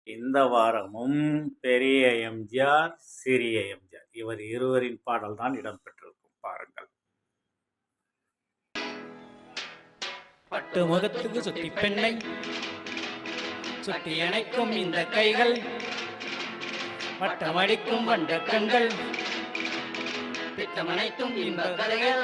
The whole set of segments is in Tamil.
இந்த வாரமும் பெரிய எம்ஜிஆர், சிறிய எம்ஜிஆர் இவர் இருவரின் பாடல் தான் இடம்பெற்றிருக்கும். பாருங்கள். பட்டு முகத்துக்கு சுட்டி பெண்ணை சுட்டி அணைக்கும் இந்த கைகள், வட்டமடிக்கும் வண்ட கண்கள், பித்தமனைத்தும் இந்த கதைகள்.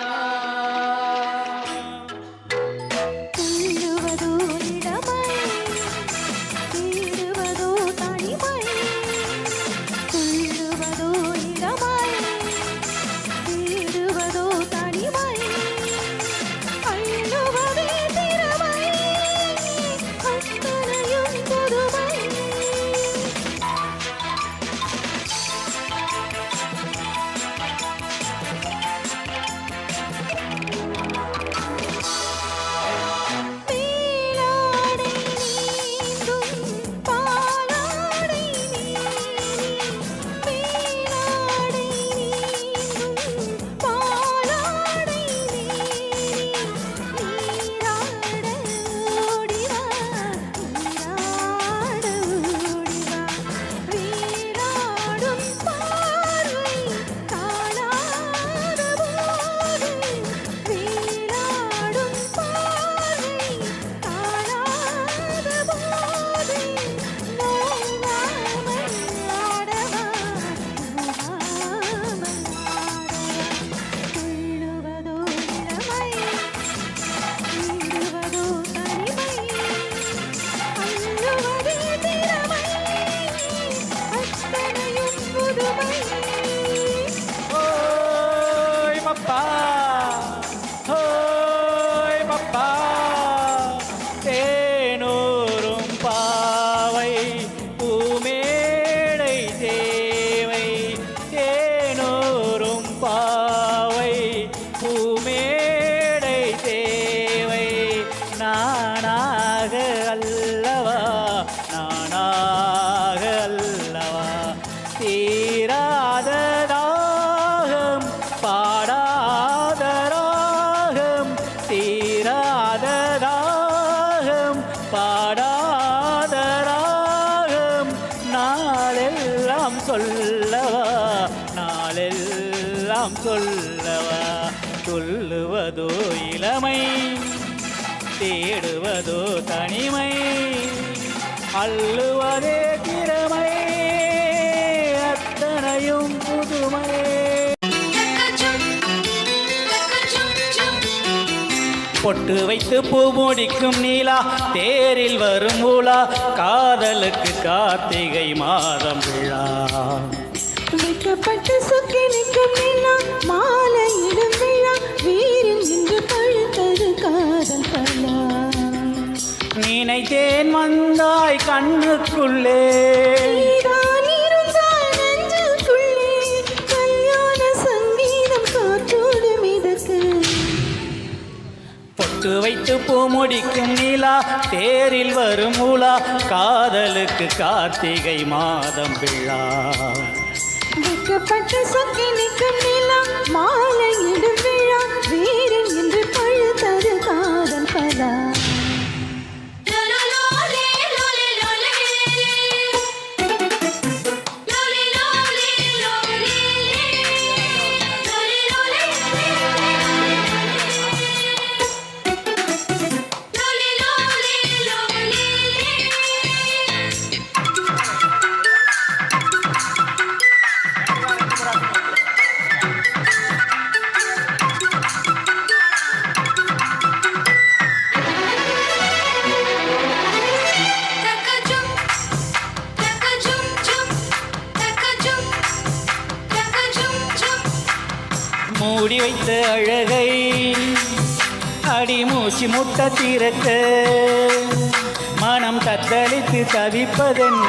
தேனூரும் பாவை பூமேடை தேவை, தேனூரும் பாவை பூமேடை தேவை. நானாக அல்லவா, நானாக அல்லவா தீராத தாகம், பாடாத ராகம், தீராத தாகம், பாடாத ராகம். நாளெல்லாம் சொல்லவா, நாளெல்லாம் சொல்லவா. சொல்லுவதோ இளமை, தேடுவதோ தனிமை, அள்ளுவதே திறமை, அத்தனையும் புதுமை. பொட்டு வைத்து பூ முடிக்கும் நீலா, தேரில் வரும் உலா, காதலுக்கு கார்த்திகை மாதம் விழா. வைக்கப்பட்டு சுக்கி நிற்கும் நிலா, மாலையிடும் விழா, வீரில் நின்று பழுத்தது காதல் பலா. நினைத்தேன் வந்தாய் கண்ணுக்குள்ளே, பொட்டு வைத்து பூ முடிக்கும் நீலா, தேரில் வரும் உலா, காதலுக்கு கார்த்திகை மாதம் விழா. வைக்கப்பட்டு சொக்கி நிற்கும் நிலா, மாலையிடும் விழா, வீரில் என்று பழுத்தது காதல் பலா. மூடி வைத்த அழகை அடிமூச்சு முட்ட திறக்க, மனம் தத்தளித்து தவிப்பதென்ன.